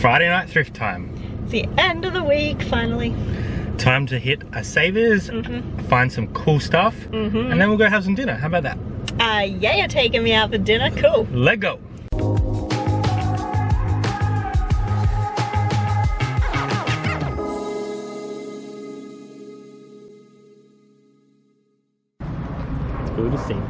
Friday night thrift time. It's the end of the week, finally. Time to hit a Savers, find some cool stuff, and then we'll go have some dinner. How about that? Yeah, you're taking me out for dinner. Cool. Let go. Let's go to Savers.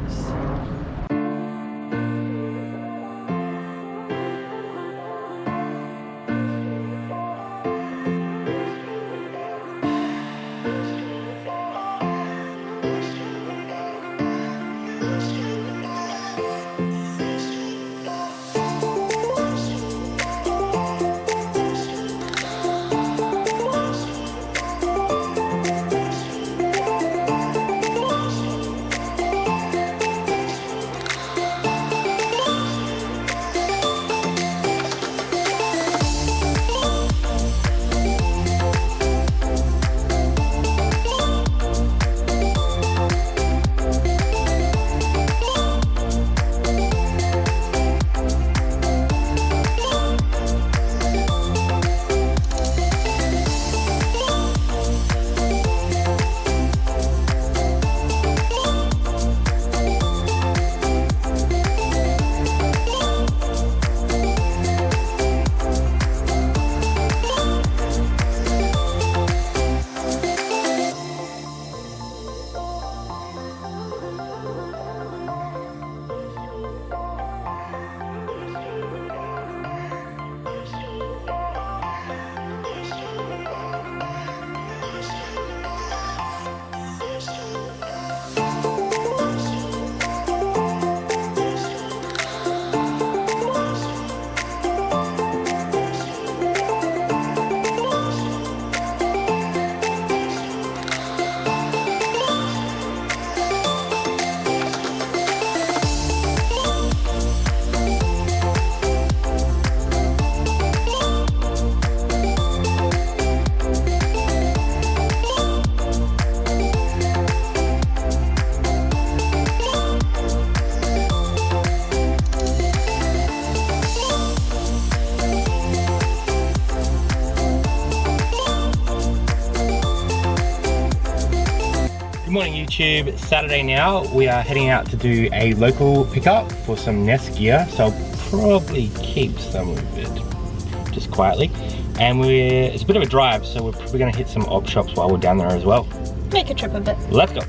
Good morning YouTube, it's Saturday now. We are heading out to do a local pickup for some Nest gear, so I'll probably keep some of it just quietly. And it's a bit of a drive, so we're probably going to hit some op shops while we're down there as well. Make a trip of it. Let's go.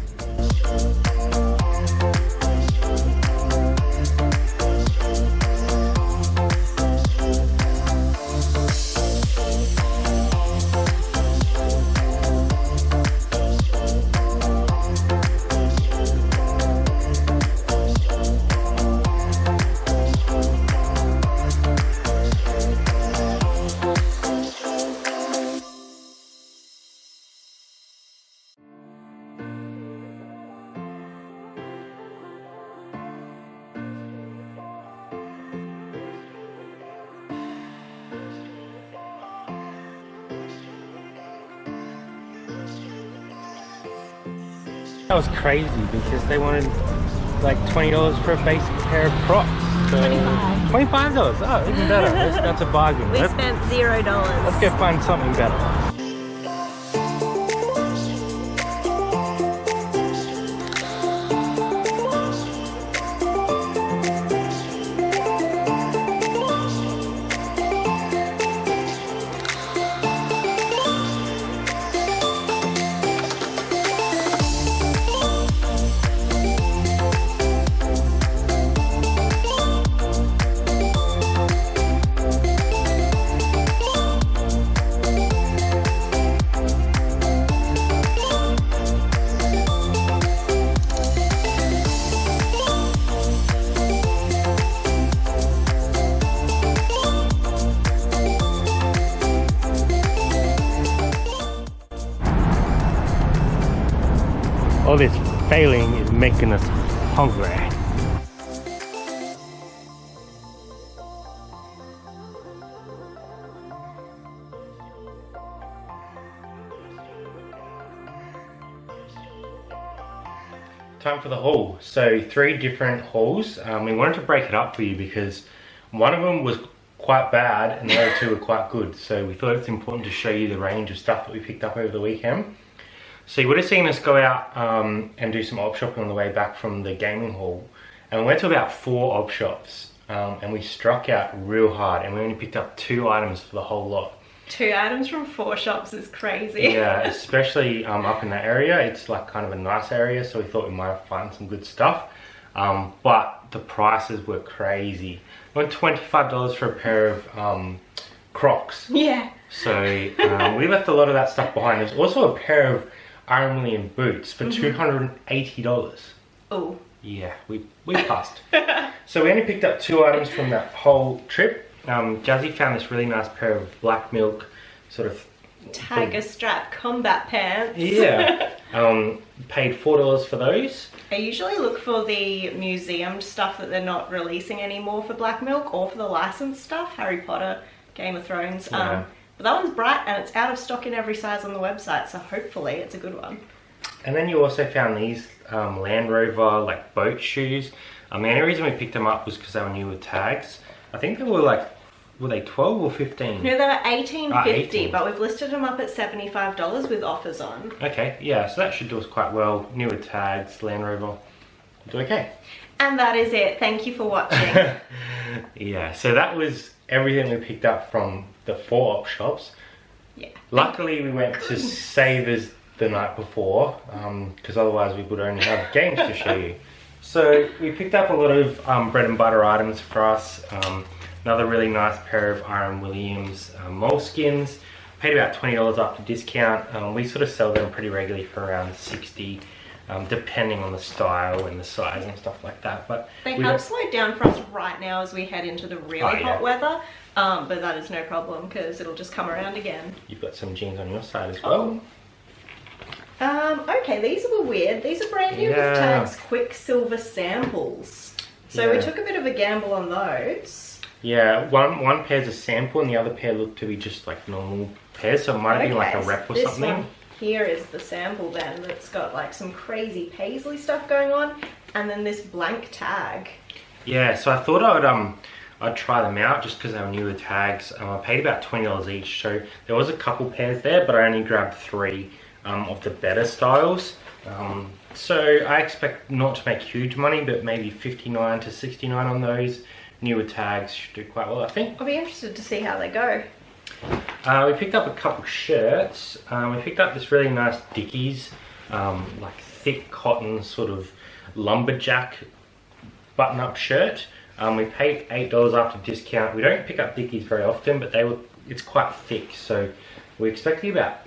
That was crazy because they wanted like $20 for a basic pair of Crocs. So $25. Oh, even better. That's a bargain. We spent $0. Let's go find something better. All this failing is making us hungry. Time for the haul. So 3 different hauls. We wanted to break it up for you because one of them was quite bad and the other 2 were quite good. So we thought it's important to show you the range of stuff that we picked up over the weekend. So you would have seen us go out and do some op shopping on the way back from the gaming hall. And we went to about 4 op shops and we struck out real hard, and we only picked up 2 items for the whole lot. 2 items from 4 shops is crazy. Yeah, especially up in that area. It's like kind of a nice area, so we thought we might find some good stuff. But the prices were crazy. We went $25 for a pair of Crocs. Yeah. So we left a lot of that stuff behind. There's also a pair of Iron William boots for $280. Oh. Yeah, we passed. So we only picked up 2 items from that whole trip. Jazzy found this really nice pair of black milk sort of tiger strap combat pants. Yeah. Paid $4 for those. I usually look for the museum stuff that they're not releasing anymore for Black Milk, or for the licensed stuff, Harry Potter, Game of Thrones. Yeah. But that one's bright and it's out of stock in every size on the website, so hopefully it's a good one. And then you also found these Land Rover like boat shoes. The only reason we picked them up was because they were new with tags. I think they were like, were they 12 or 15? No, they were $18.50, 18. but we've listed them up at $75 with offers on. Okay, yeah, so that should do us quite well. New with tags, Land Rover, do okay. And that is it. Thank you for watching. Yeah, so that was everything we picked up from the 4 op shops. Yeah. Luckily we went to Savers the night before, because otherwise we would only have games to show you. So we picked up a lot of bread and butter items for us. Another really nice pair of Iron Williams moleskins. Paid about $20 after discount. We sort of sell them pretty regularly for around $60, depending on the style and the size and stuff like that. But they have slowed down for us right now as we head into the really hot weather. But that is no problem because it'll just come around again. You've got some jeans on your side as well. Okay, these were weird. These are brand new with tags Quicksilver samples. So we took a bit of a gamble on those. Yeah, one pair's a sample and the other pair looked to be just like normal pairs, so it might have been like a rep or something. This one here is the sample then that's got like some crazy paisley stuff going on, and then this blank tag. Yeah, so I thought I'd try them out just because they were new with tags. I paid about $20 each, so there was a couple pairs there, but I only grabbed 3 of the better styles. So I expect not to make huge money, but maybe $59 to $69 on those. Newer tags should do quite well, I think. I'll be interested to see how they go. We picked up a couple shirts. We picked up this really nice Dickies, like thick cotton sort of lumberjack button-up shirt. We paid $8 after discount. We don't pick up Dickies very often, but it's quite thick, so we expected about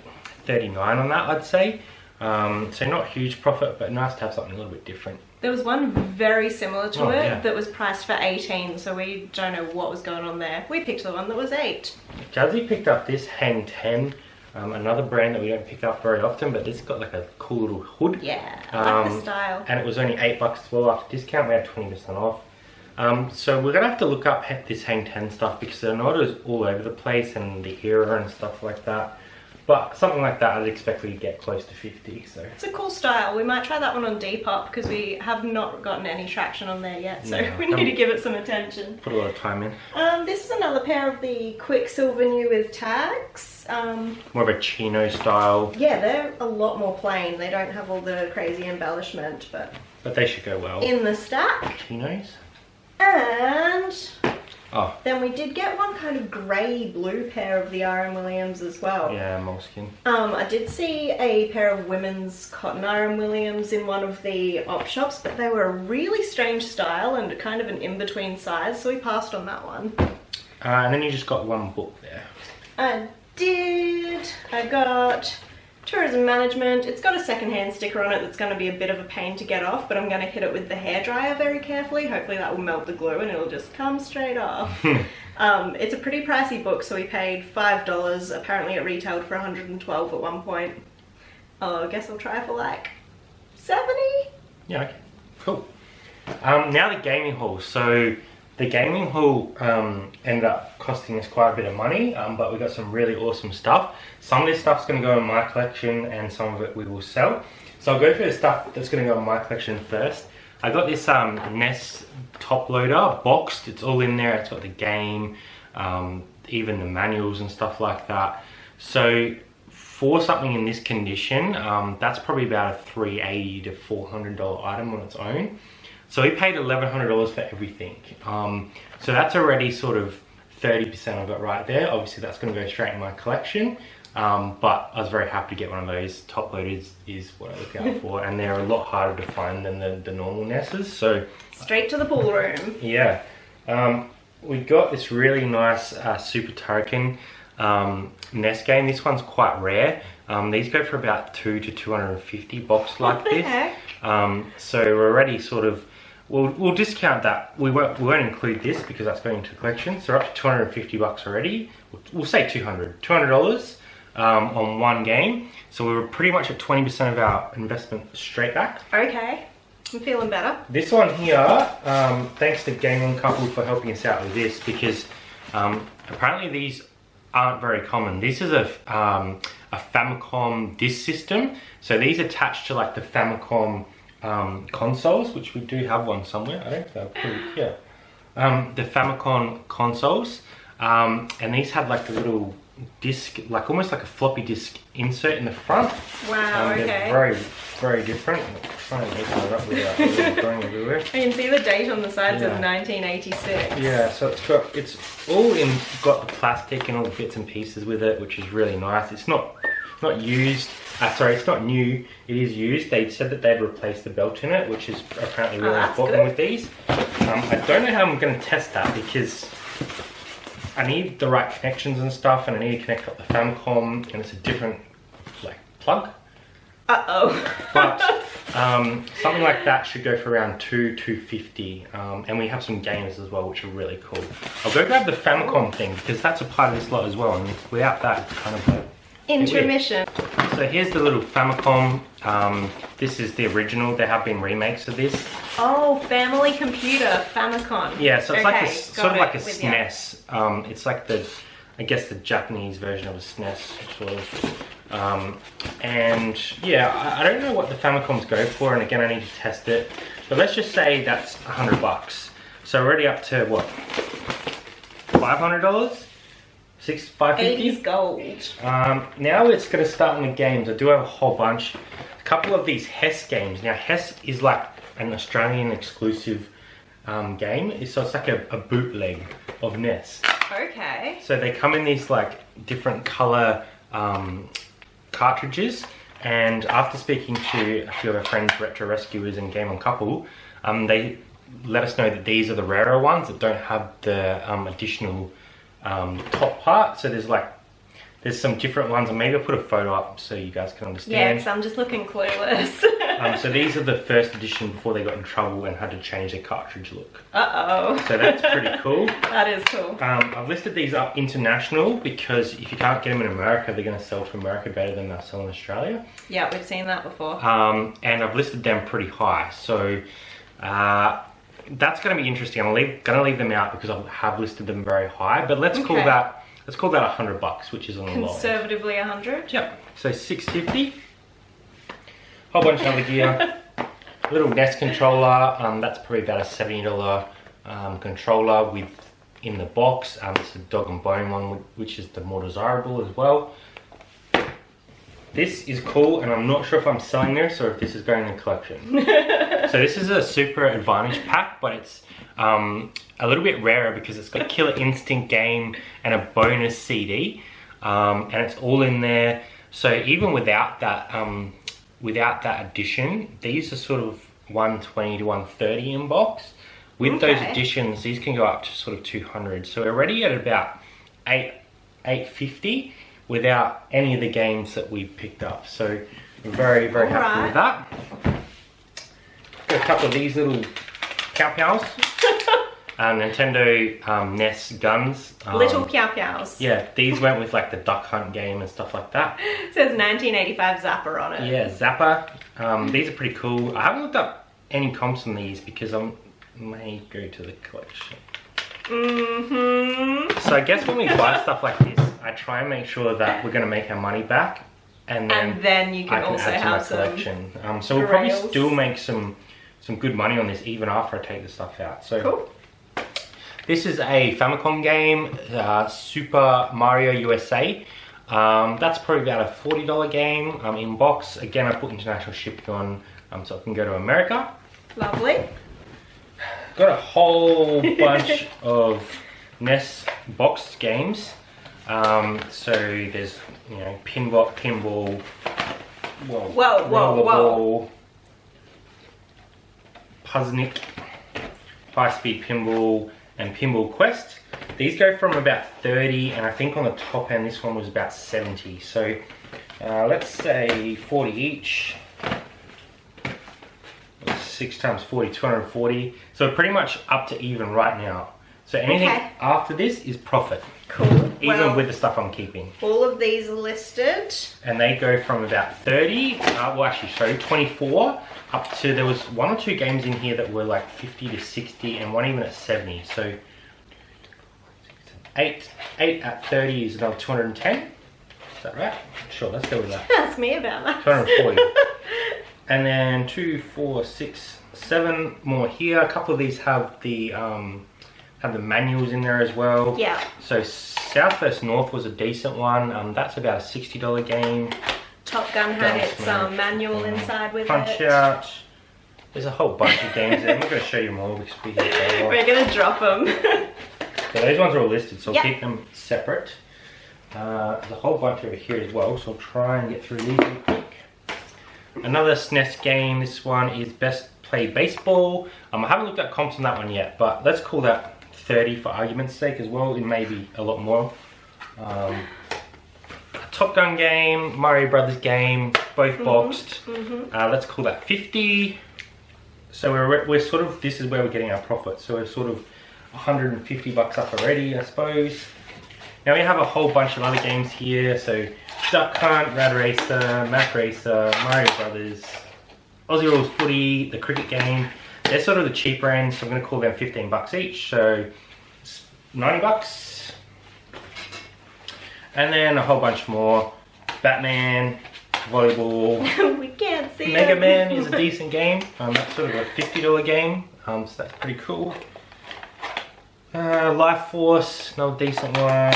$39 on that, I'd say. So not huge profit, but nice to have something a little bit different. There was one very similar to it that was priced for $18, so we don't know what was going on there. We picked the one that was $8. Jazzy picked up this Hang 10, another brand that we don't pick up very often, but this got like a cool little hood. Yeah, I like the style. And it was only $8 as well after discount. We had 20% off. So we're gonna have to look up this Hang 10 stuff because they're not as all over the place and the era and stuff like that. But something like that, I'd expect we get close to 50. So it's a cool style. We might try that one on Depop because we have not gotten any traction on there yet. So we need to give it some attention. Put a lot of time in. This is another pair of the Quicksilver new with tags. More of a chino style. Yeah, they're a lot more plain. They don't have all the crazy embellishment, but they should go well. In the stack. Chinos. And then we did get one kind of grey-blue pair of the Iron Williams as well. Yeah, moleskin. I did see a pair of women's cotton Iron Williams in one of the op shops, but they were a really strange style and kind of an in-between size, so we passed on that one. And then you just got one book there. I did. I got Tourism Management. It's got a secondhand sticker on it that's going to be a bit of a pain to get off, but I'm going to hit it with the hairdryer very carefully. Hopefully that will melt the glue and it'll just come straight off. It's a pretty pricey book, so we paid $5. Apparently it retailed for $112 at one point. Oh, I guess I'll try for like $70? Yeah, okay. Cool. Now the gaming hall. So the gaming hall ended up costing us quite a bit of money, but we got some really awesome stuff. Some of this stuff's going to go in my collection and some of it we will sell. So I'll go through the stuff that's going to go in my collection first. I got this Nest top loader boxed. It's all in there. It's got the game, even the manuals and stuff like that. So for something in this condition, that's probably about a $380 to $400 item on its own. So we paid $1,100 for everything. So that's already sort of 30% of it right there. Obviously that's going to go straight in my collection. But I was very happy to get one of those. Top loaders is what I look out for, and they're a lot harder to find than the normal Nesses. So straight to the pool room. Yeah. We got this really nice Super Token Nest game. This one's quite rare. These go for about $200 to $250 box like this. Heck? So we're already sort of, we'll discount that. We won't include this because that's going into the collection. So we're up to $250 already. We'll say $200 on one game. So we were pretty much at 20% of our investment straight back. Okay, I'm feeling better. This one here, thanks to Game On Couple for helping us out with this, because apparently these aren't very common. This is a Famicom disc system. So these attach to like the Famicom consoles, which we do have one somewhere. I don't know, put it here. The Famicom consoles, and these had like the little disc, like almost like a floppy disk insert in the front. Wow, okay. They're very, very different. I'm trying to make it up without going everywhere. I can see the date on the sides of Yeah. 1986. Yeah, so it's all got the plastic and all the bits and pieces with it, which is really nice. It's not used. Sorry, it's not new. It is used. They said that they'd replace the belt in it, which is apparently really important good. with these. I don't know how I'm going to test that because I need the right connections and stuff, and I need to connect up the Famicom, and it's a different like plug. But something like that should go for around $250, and we have some games as well, which are really cool. I'll go grab the Famicom thing because that's a part of this lot as well, and without that, it's kind of like intermission. So here's the little Famicom. This is the original. There have been remakes of this. Oh, family computer, Famicom. Yeah, so it's like a, got sort of like a it with ya. SNES. It's like the, I guess the Japanese version of a SNES, sort of. And yeah, I don't know what the Famicoms go for, and again, I need to test it. But let's just say that's $100. So we're already up to what? $500? $550? 80s gold. Now it's going to start on the games. I do have a whole bunch. A couple of these Hess games. Now Hess is like an Australian exclusive game. So it's like a bootleg of NES. Okay. So they come in these like different color cartridges. And after speaking to a few of our friends, Retro Rescuers and Game On Couple, they let us know that these are the rarer ones that don't have the additional top part. So there's some different ones, and maybe I'll put a photo up so you guys can understand. Yeah, because I'm just looking clueless. So these are the first edition before they got in trouble and had to change their cartridge look. Uh-oh. So that's pretty cool. That is cool. I've listed these up international because if you can't get them in America, they're going to sell to America better than they'll sell in Australia. Yeah, we've seen that before. And I've listed them pretty high. So that's going to be interesting. I'm going to leave them out because I have listed them very high. But let's call that $100, which is on the low. Conservatively 100. Yep. So $650. Whole bunch of other gear. Little NES controller. That's probably about a $70 controller with in the box. It's a dog and bone one, which is the more desirable as well. This is cool, and I'm not sure if I'm selling this or if this is going in the collection. So this is a Super Advantage pack, but it's a little bit rarer because it's got a Killer Instinct game and a bonus CD, and it's all in there. So even without that addition, these are sort of $120 to $130 in box. With those additions, these can go up to sort of $200. So we're already at about $850 without any of the games that we picked up. So we're very, very happy with that. Got a couple of these little cow-cows. Nintendo NES guns. Little cow-cows. Yeah, these went with like the Duck Hunt game and stuff like that. It says 1985 Zapper on it. Yeah, Zapper. These are pretty cool. I haven't looked up any comps on these because I may go to the collection. So I guess when we buy stuff like this, I try and make sure that we're going to make our money back, and then you can also add to have my some collection. So we'll probably still make some good money on this even after I take the stuff out. So cool. This is a Famicom game, Super Mario USA. That's probably about a $40 game in box. Again, I put international shipping on so I can go to America. Lovely. Got a whole bunch of NES box games. So there's, you know, pinball, rollerball, Puzznic, high-speed pinball, and Pinball Quest. These go from about 30, and I think on the top end this one was about 70. So let's say 40 each. 6 times 40, 240. So pretty much up to even right now. So anything after this is profit. Cool. Even with the stuff I'm keeping. All of these are listed. And they go from about 30, well actually sorry, 24, up to, there was 1 or 2 games in here that were like 50 to 60 and one even at 70. So 8 at 30 is another 210. Is that right? Sure, let's go with that. Ask me about that. 240. And then 2, 4, 6, 7 more here. A couple of these have the manuals in there as well. Yeah. So South vs North was a decent one. That's about a $60 game. Top Gun had its manual inside with Punch it. Out. There's a whole bunch of games there. I'm not going to show you them all because we We're going to drop them. Yeah, those ones are all listed, so I'll keep them separate. There's a whole bunch over here as well, so I'll try and get through these real quick. Another SNES game, this one is Best Play Baseball. I haven't looked at comps on that one yet, but let's call that 30 for argument's sake as well. It may be a lot more. A Top Gun game, Mario Brothers game, both boxed. Let's call that 50. So we're sort of, this is where we're getting our profit. So we're sort of 150 bucks up already, I suppose. Now we have a whole bunch of other games here. So Duck Hunt, Rad Racer, Mac Racer, Mario Brothers, Aussie Rules Footy, the cricket game. They're sort of the cheaper end, so I'm going to call them 15 bucks each. So 90 bucks. And then a whole bunch more. Batman, volleyball. We can't see Mega Man is a decent game. That's sort of a $50 game, so that's pretty cool. Life Force, another decent one.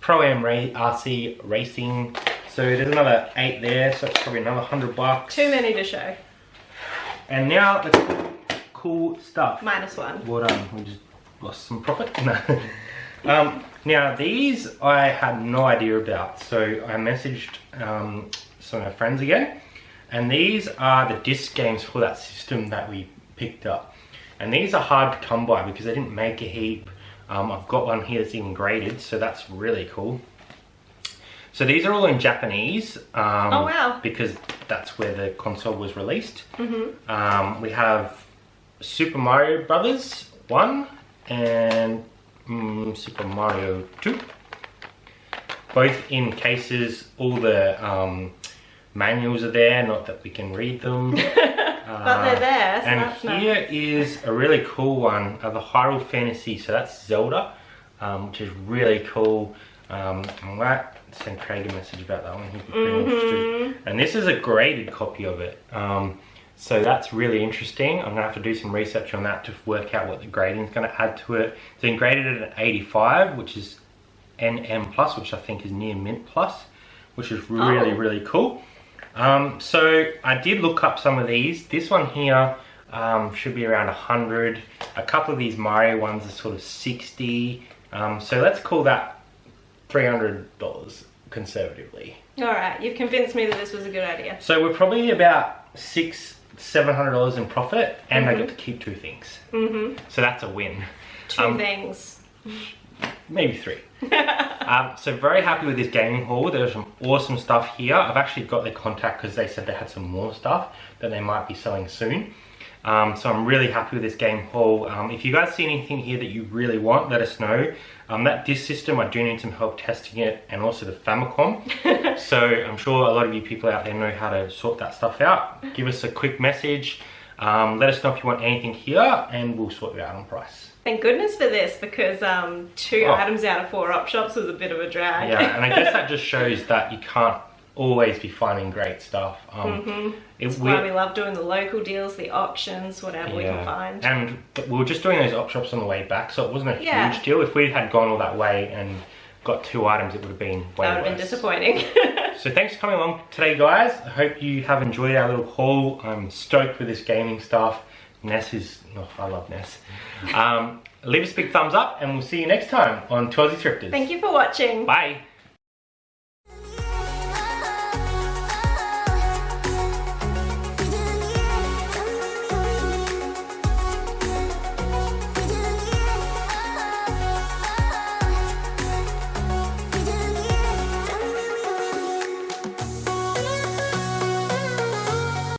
Pro-Am RC Racing. So there's another 8 there, so it's probably another 100 bucks. Too many to show. And now let's put cool stuff. -1. Well done. We just lost some profit. No. Now these I had no idea about, so I messaged some of my friends again, and these are the disc games for that system that we picked up. And these are hard to come by because they didn't make a heap. I've got one here that's even graded, so that's really cool. So these are all in Japanese. Oh wow. Because that's where the console was released. We have Super Mario Brothers 1 and Super Mario 2. Both in cases, all the manuals are there, not that we can read them. But they're there, so and that's here nice. is a really cool one of the Hyrule Fantasy, so that's Zelda, which is really cool. I might send Craig a message about that one, he'd be pretty interested. And this is a graded copy of it, so that's really interesting. I'm gonna have to do some research on that to work out what the grading is gonna add to it. It's been graded at an 85, which is NM+, which I think is near Mint+, which is really, really cool. So I did look up some of these. This one here should be around 100. A couple of these Mario ones are sort of 60. So let's call that $300 conservatively. Alright, you've convinced me that this was a good idea. So we're probably about $600-700 in profit, and I get to keep 2 things. So that's a win. 2 things. Maybe 3. So very happy with this gaming haul. There's some awesome stuff here. I've actually got their contact because they said they had some more stuff that they might be selling soon. So I'm really happy with this game haul. If you guys see anything here that you really want, let us know. That disc system, I do need some help testing it, and also the Famicom. So I'm sure a lot of you people out there know how to sort that stuff out. Give us a quick message. Let us know if you want anything here, and we'll sort it out on price. Thank goodness for this, because 2 items out of 4 op shops was a bit of a drag. Yeah, and I guess that just shows that you can't always be finding great stuff. That's why we love doing the local deals, the auctions, whatever we can find. And we were just doing those op shops on the way back, so it wasn't a huge deal. If we had gone all that way and got 2 items, it would have been way worse. That would have been disappointing. So thanks for coming along today, guys. I hope you have enjoyed our little haul. I'm stoked with this gaming stuff. Ness is, I love Ness. Leave us a big thumbs up and we'll see you next time on Aussie Thrifters. Thank you for watching. Bye.